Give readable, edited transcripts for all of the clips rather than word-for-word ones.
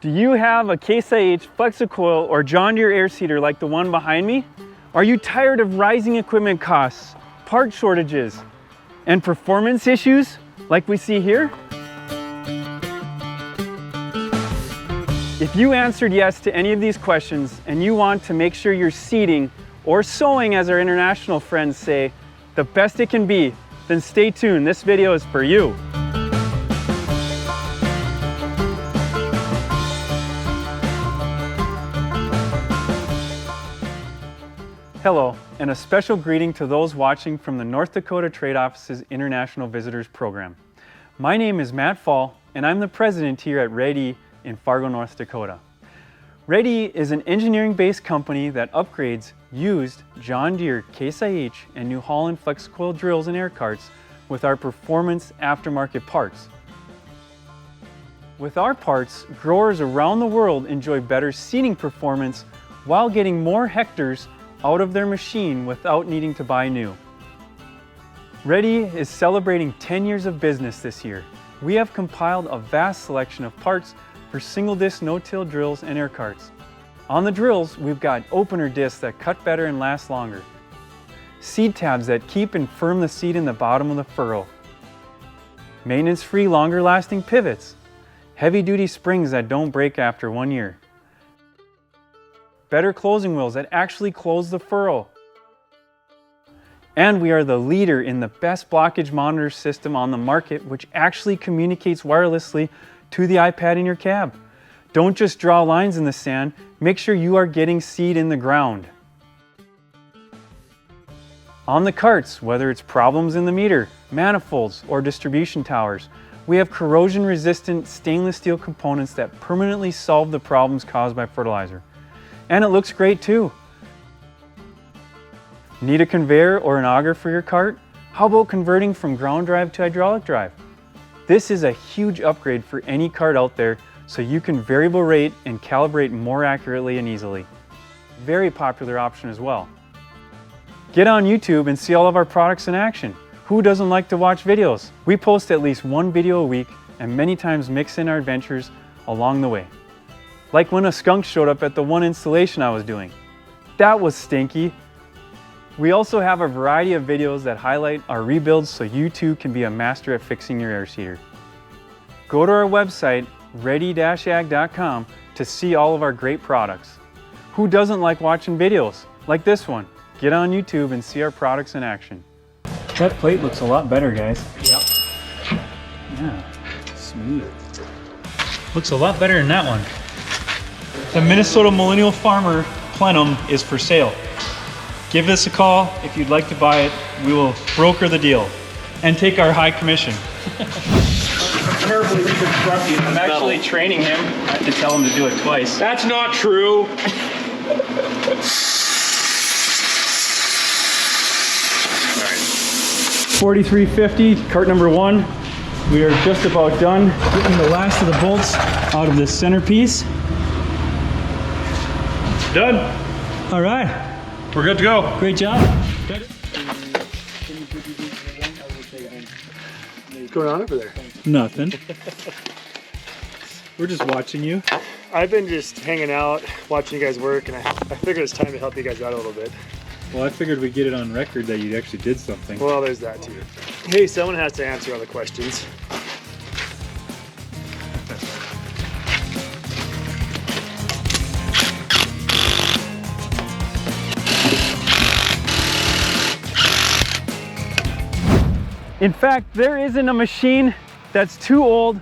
Do you have a Case IH, Flexi-coil, or John Deere air seeder like the one behind me? Are you tired of rising equipment costs, part shortages, and performance issues like we see here? If you answered yes to any of these questions and you want to make sure you're seeding or sowing, as our international friends say, the best it can be, then stay tuned. This video is for you. Hello, and a special greeting to those watching from the North Dakota Trade Office's International Visitors Program. My name is Matt Fall, and I'm the president here at Red-E in Fargo, North Dakota. Red-E is an engineering-based company that upgrades used John Deere Case IH and New Holland Flexi-coil drills and air carts with our performance aftermarket parts. With our parts, growers around the world enjoy better seeding performance while getting more hectares out of their machine without needing to buy new. Red-E is celebrating 10 years of business this year. We have compiled a vast selection of parts for single disc no-till drills and air carts. On the drills, we've got opener discs that cut better and last longer, seed tabs that keep and firm the seed in the bottom of the furrow, maintenance-free longer lasting pivots, heavy-duty springs that don't break after 1 year, better closing wheels that actually close the furrow. And we are the leader in the best blockage monitor system on the market, which actually communicates wirelessly to the iPad in your cab. Don't just draw lines in the sand, make sure you are getting seed in the ground. On the carts, whether it's problems in the meter, manifolds, or distribution towers, we have corrosion-resistant stainless steel components that permanently solve the problems caused by fertilizer. And it looks great too. Need a conveyor or an auger for your cart? How about converting from ground drive to hydraulic drive? This is a huge upgrade for any cart out there, so you can variable rate and calibrate more accurately and easily. Very popular option as well. Get on YouTube and see all of our products in action. Who doesn't like to watch videos? We post at least one video a week and many times mix in our adventures along the way. Like when a skunk showed up at the one installation I was doing. That was stinky. We also have a variety of videos that highlight our rebuilds so you too can be a master at fixing your air seeder. Go to our website, red-e-ag.com, to see all of our great products. Who doesn't like watching videos like this one? Get on YouTube and see our products in action. That plate looks a lot better, guys. Yep. Yeah, smooth. Looks a lot better than that one. The Minnesota Millennial Farmer Plenum is for sale. Give us a call if you'd like to buy it. We will broker the deal and take our high commission. Carefully reconstructing. I'm actually training him. I have to tell him to do it twice. That's not true. 4350, cart number 1. We are just about done getting the last of the bolts out of this centerpiece. Done. All right. We're good to go. Great job. What's going on over there? Nothing. We're just watching you. I've been just hanging out, watching you guys work, and I figured it's time to help you guys out a little bit. Well, I figured we'd get it on record that you actually did something. Well, there's that too. Hey, someone has to answer all the questions. In fact, there isn't a machine that's too old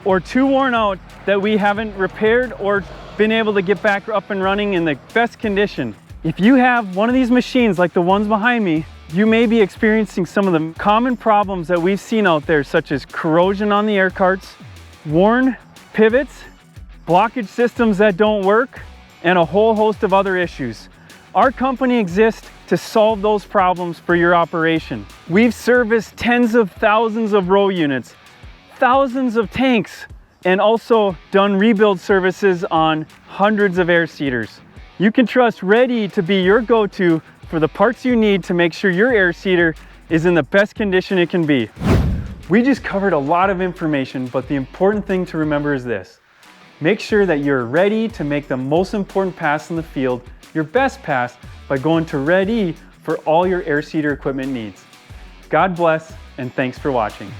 or too worn out that we haven't repaired or been able to get back up and running in the best condition. If you have one of these machines like the ones behind me, you may be experiencing some of the common problems that we've seen out there, such as corrosion on the air carts, worn pivots, blockage systems that don't work, and a whole host of other issues. Our company exists to solve those problems for your operation. We've serviced tens of thousands of row units, thousands of tanks, and also done rebuild services on hundreds of air seeders. You can trust Red-E to be your go-to for the parts you need to make sure your air seeder is in the best condition it can be. We just covered a lot of information, but the important thing to remember is this. Make sure that you're ready to make the most important pass in the field your best pass by going to Ready for all your air seeder equipment needs. God bless, and thanks for watching.